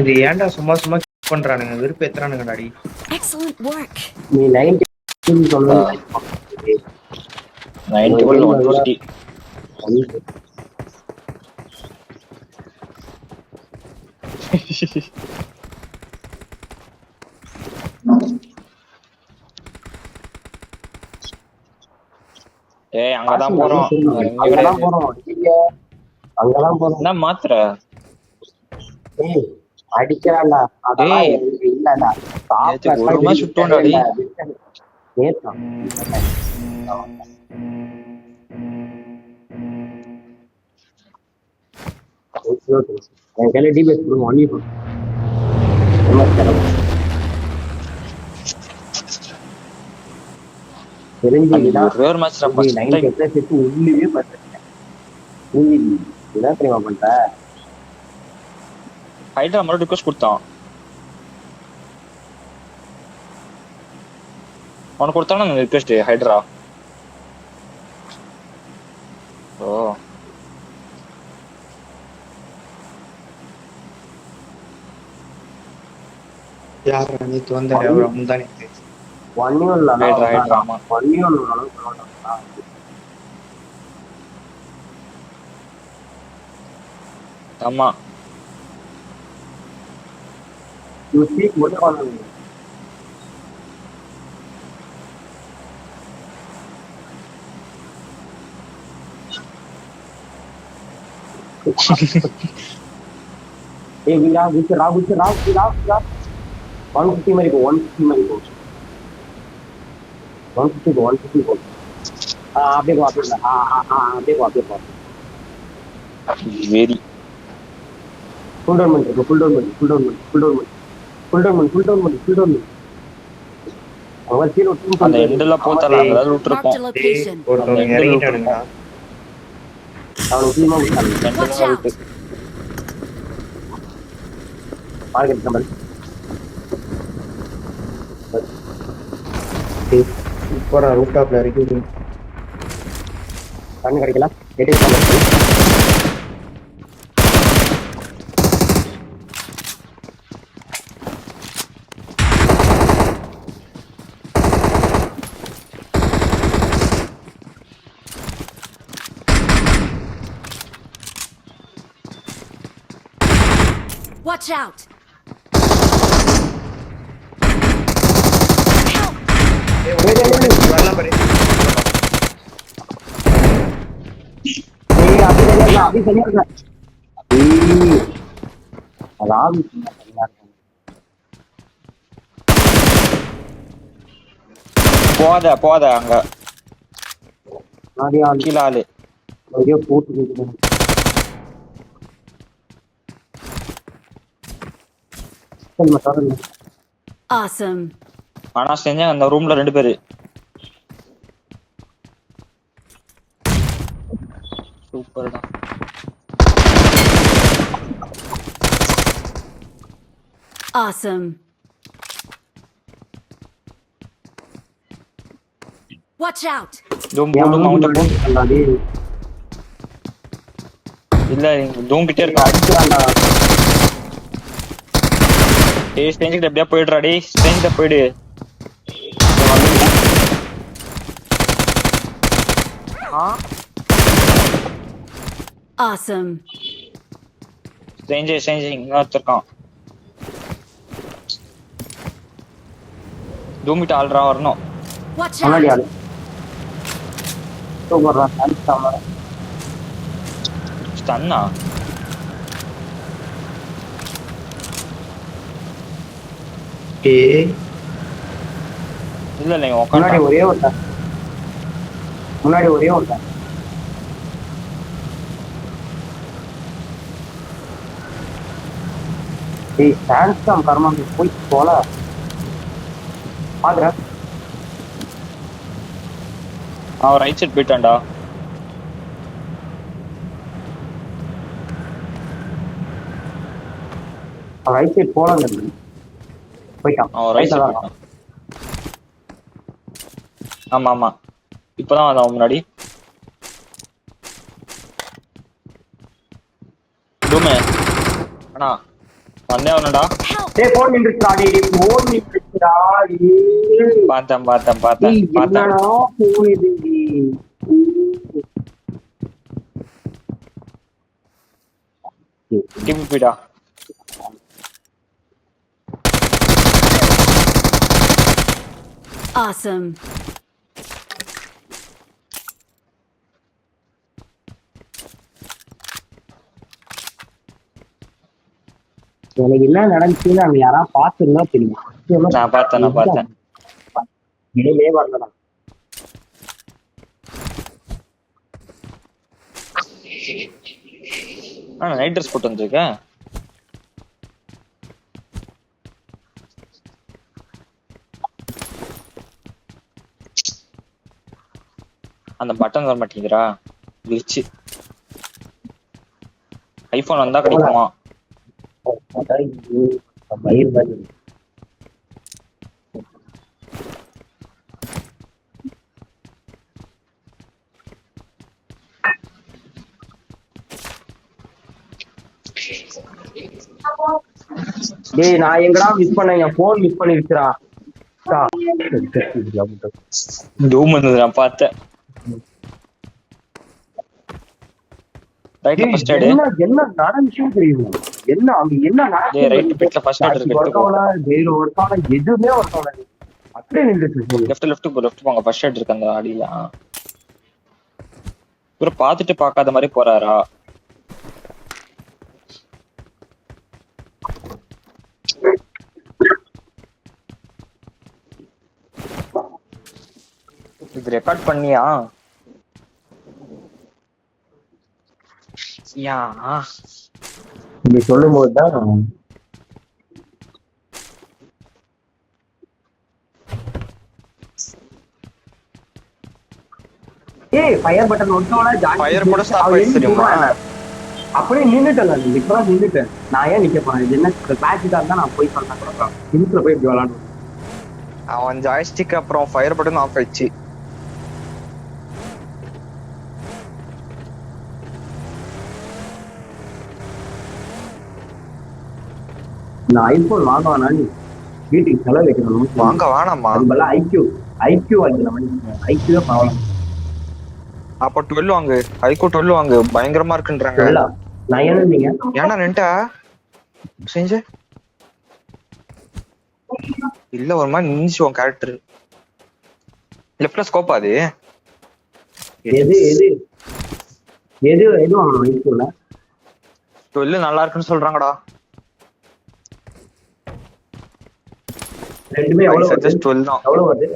இது ஏன்டா சும்மா சும்மா பண்றானுங்க, வெறுப்பு ஏத்துறானுங்கடாடி. Excellent work. நீ 90 சொல்லுங்க. 91 150. ஏய் அங்கதான் போறோம். அங்கதான் போறோம். அங்கதான் போறோம். என்ன மாத்துற? ஏய் அடிக்கறான்டா. அதெல்லாம் இல்லடா. நேத்து ஒரு மேட்ச் சுட்டோம்டா டேய். நேத்து என் கையில டிபிஎஸ் கொடுங்க. ஒன்லி ஒரு மேட்ச் உள்ளே என்ன தெரியுமா பண்ற? ஹைட்ரா மறுபடியும் ரிக்வெஸ்ட் கொடுத்தான். அவனுக்கு கொடுத்தானே ரிக்வெஸ்ட் ஹைட்ரா. ஓ யாரா நீ வந்தாரு முந்தானே ஆமா Hey, we are with Rav. 150 மாதிரி போ. 150 மாதிரி போ. 150 போ. அப்படியே போ. அப்படியே போ. வெரி ஃபுல் டவுன் பண்ணு. Full down. அவன் கீழ அந்த எண்ட்ல போத்தலாம். அத லூட் இருக்கும். ஒருத்தங்க இறங்கிட்டானுங்க. அவன் கீழ போட்டான். மார்க்கெட் நம்பர் சூப்பரா ரூஃப் டாப்ல இறக்கி கண்ணு கிடைக்கல. Watch out. வரலாம் பாரு. போத அங்க கீழ ஆளு போட்டு Awesome. ஆனா செஞ்ச அந்த ரூம்ல 2 பேரு. சூப்பர்டா. Awesome. Watch out. இல்ல தூம் கிட்டே இருக்கான். டேய் ஸ்டேஞ்சிட்ட அப்படியே போயிடுறா டேய். ஸ்டேஞ்சிட்ட போயிடு. Awesome. ஸ்டேஞ்ச் இங்க வச்சிருக்கான். தூமிட்ட ஆல்ரா வரணும். Watch out. ஸ்டன்னா இல்ல நீங்க முன்னாடி ஒரே ஒருத்தன் ஏய் சாம்சங் கர்மாக்கு போய் போல பாக்குற. அவன் ரைட் சைடு போயிட்டான்டா. ரைட் சைடு போலாங்க போயிட்டான். அவன் ரைட் சைடு போயிட்டான். ஆமா இப்பதான் வந்தான் முன்னாடி. டூமே அண்ணா வந்தே அவனடா. Help! டேய் போன் நின்றுச்சுடா டேய் போன் நின்றுச்சுடா டேய் பார்த்தேன். என்னடா போன் இது டிபிபிடா. Awesome. எனக்கு என்ன நடந்துச்சுன்னு அவங்க யாராவது பார்த்துருந்தா தெரியும். நான் பார்த்தேன். கேமே வரலடா. நைட் ட்ரெஸ் போட்டு வந்திருக்கேன். அந்த பட்டன் வர மாட்டேங்குதுடா. கிளிச்சு. ஐபோன் வந்தா கிடைக்குமா? மயிர் மாதிரி டேய் நான் எங்கடா மிஸ் பண்ணேன், என் போன் மிஸ் பண்ணி வச்சுடா. தூம் வந்தது நான் பார்த்தேன். ரைட்ல ஃபர்ஸ்ட் எய்ட். என்ன நடந்துச்சுன்னு தெரியும். என்ன அங்க என்ன டேய் ரைட் பிட்ல ஃபர்ஸ்ட் எய்ட் இருக்கு. எதுவுமே ஒர்க் ஆகல. அப்படியே நின்றுச்சு. லெஃப்ட் போங்க. ஃபர்ஸ்ட் எய்ட் இருக்கு அந்த அடியில. இவர பார்த்துட்டு பார்க்காத மாதிரி போறாரா? இது ரெக்கார்ட் பண்ணியா? யா நீ சொல்லும் போதுதான் ஃபயர் பட்டன் ஒட்டோட ஃபயர் கூட ஸ்டாப் ஆயிடுச்சு தெரியுமா? அப்படியே நின்னுட்டேன். இப்பதான் நின்னுட்டேன். நான் ஏன் நிக்க போறேன்? இது என்ன கிளாசிக்கா இருந்தா நான் போய் சொன்னா கூட இதுல போய் இப்படி விளாடுவேன். அவன் ஜாய்ஸ்டிக் அப்புறம் ஃபயர் பட்டன் ஆஃப் ஆயிடுச்சு. நான் ஐபோன் வாங்குவானா நீ வீட்டுக்கு செலவு வைக்கணும். வாங்க வேணாமா? அதுபோல ஐக்யூ வாங்கிக்கலாம். ஐக்யூவே பரவாயில்ல. அப்ப 12 வாங்கு. ஐகோ 12 வாங்கு. பயங்கரமா இருக்குன்றாங்க. நான் என்ன நீங்க ஏன்னா நின்ட்டா செஞ்ச இல்ல ஒரு மாதிரி நின்னுச்சு உன் கேரக்டர். லெஃப்ட்ல ஸ்கோப் அது எது எது எது எது வாங்கணும் ஐக்யூல? 12 நல்லா இருக்குன்னு சொல்றாங்கடா. ரெண்டுமே எவ்வளவு வருது? 12 தான். எவ்வளவு வருது?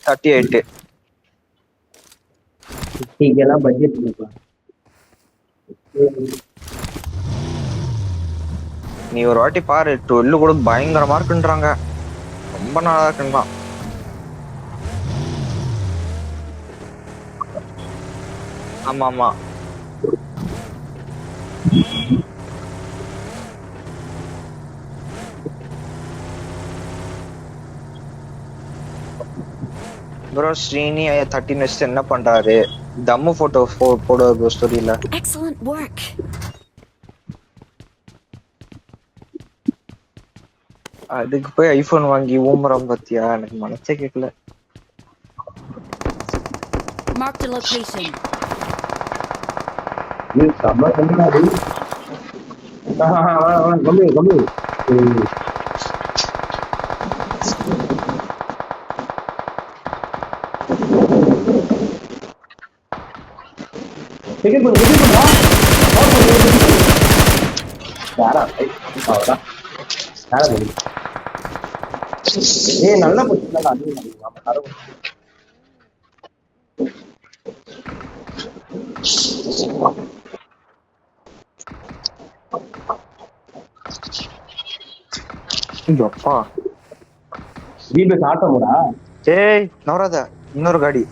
38. இதெல்லாம் பட்ஜெட் பண்ணிக்கலாம். நீ ஒரு வாட்டி பாரு. 12 கூட பயங்கரமா இருக்குன்றாங்க. ரொம்ப நல்லா இருக்குன்றான். ஆமா ப்ரோ ஸ்ரீனி 13 வச்சு என்ன பண்றாரு? தம்மு போட்டோ போடுவாரு ஸ்டோரியில. Excellent work. அதுக்கு போய் ஐபோன் வாங்கி ஊம்பரம் பத்தியா? எனக்கு மனசே கேட்கல. Mark the location. நீ சம்ம கம்மியாடி. கம்மி. டிக்கெட் பண்ணு. யாரா அவ்வளோதான். நல்லா போச்சு. அப்பா வீட்டு ஆட்டோடா. ஏய் நவராதா இன்னொரு காடி.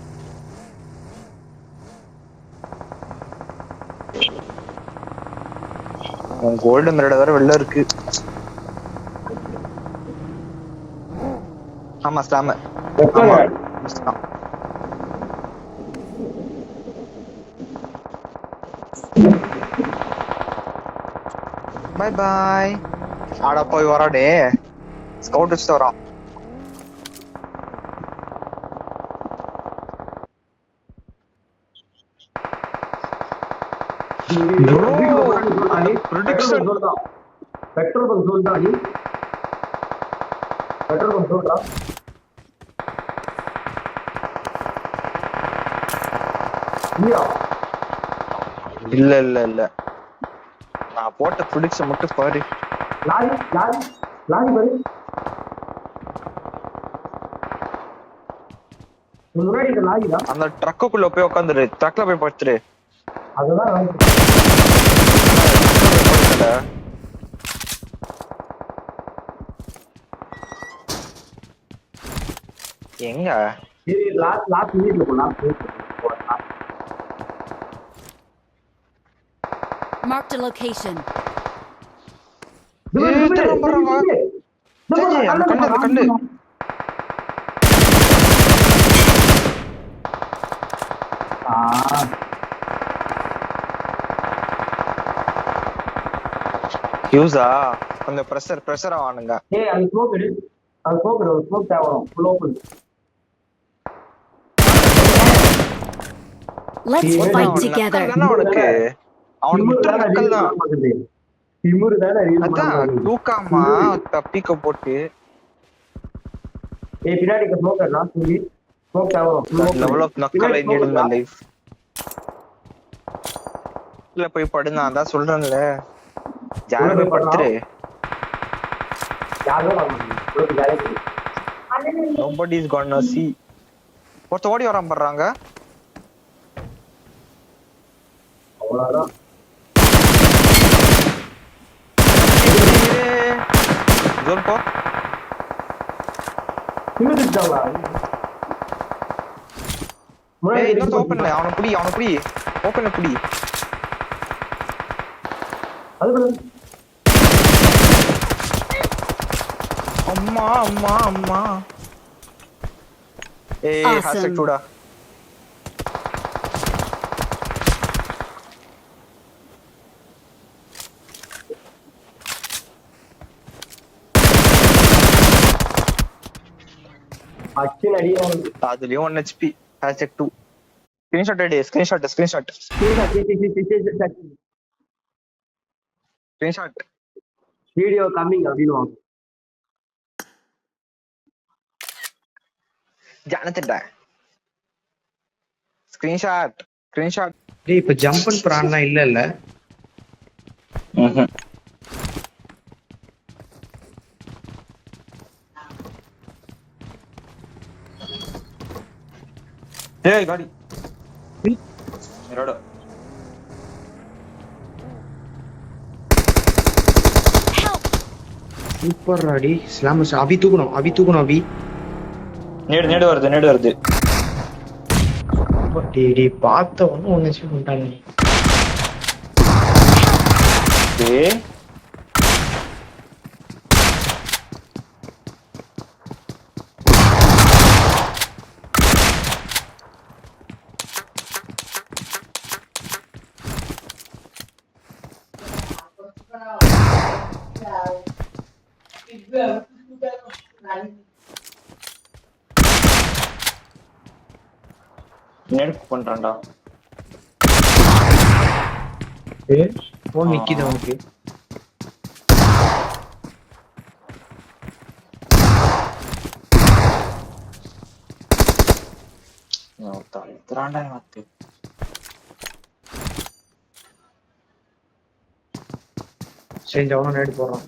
கோல்டு மெரட வேற வெளில இருக்கு. ஆமா ஸ்லாம. Bye bye. ஆடா போய் வராடே. ஸ்கவுட் வச்சுட்டு வரான். பெட்ரோல் பங்க் சொல்றா நீ. பெட்ரோல் பங்க் சொல்றா. இல்ல இல்ல இல்ல, நான் போட்ட ப்ரிடிக்ஷன் மட்டும் பாரு. லாரி லாரி லாரி பாரு. முன்னாடி இந்த லாரி தான். அந்த ட்ரக்குக்குள்ள போய் உட்காந்துரு, ட்ரக்ல போய் படுத்துரு. அதுதான் எங்க லாஸ்ட் வீட்ல போலாம். Marked a location. அந்த கல்லு. யூஸா அந்த பிரஷர் ஆவானுங்க. ஏய் அந்த ஸ்மோக் எடு. அந்த ஸ்மோக் தேவணும். Full open. Let's fight together. அவனுக்கு மட்டும் நக்கல் தான். திமிரு தான ரீல் அதான் பண்றாங்க. தூக்காமா தப்பிக்க போட்டு. ஏய் பின்னாடி ஸ்மோக் எடு. நான் சொல்லி ஸ்மோக் தேவணும். லெவல் ஆஃப் நக்கல் I need in my life. இல்ல போய் படுங்க, அதான் சொல்றேன்ல. ஜாலியா போய் படுத்துரு. Nobody is gonna see. ஒருத்த ஓடி வராம பண்றாங்க. அவ்வளவுதான். ஜோன் போ. திமிருச்சாவா? ஏய் இன்னொரு ஓபன்ல அவன புடி. ஓபன்ல புடி. அது அம்மா. ஏய் Awesome. ஹாஸ்டேக் டூடா. அச்சின் அடியான். அதுலயும் 1 HP ஹாஸ்டேக் 2. ஸ்கிரீன்ஷாட் எடு. ஸ்கிரீன்ஷாட். வீடியோ கம்மிங் அப்படின்னு வாங்க. ஜானத்தடா. ஸ்கிரீன்ஷாட். டேய் இப்ப ஜம்ப் அண்ட் பிரான்லாம் இல்ல. ஏய் காடி. இரடா. சூப்பர் ராடி. ஸ்லாமஸ் அவி தூக்கணும் அவி. நேடு வருது. டேய் பார்த்த ஒண்ணு அச்சீவ் பண்ணிட்டாங்க. டேய் நேடு பண்றான்டா. ஏய் போன் நிக்குது அவனுக்கு. திராண்டா மாத்து. செஞ்சவன நேடு போறான்.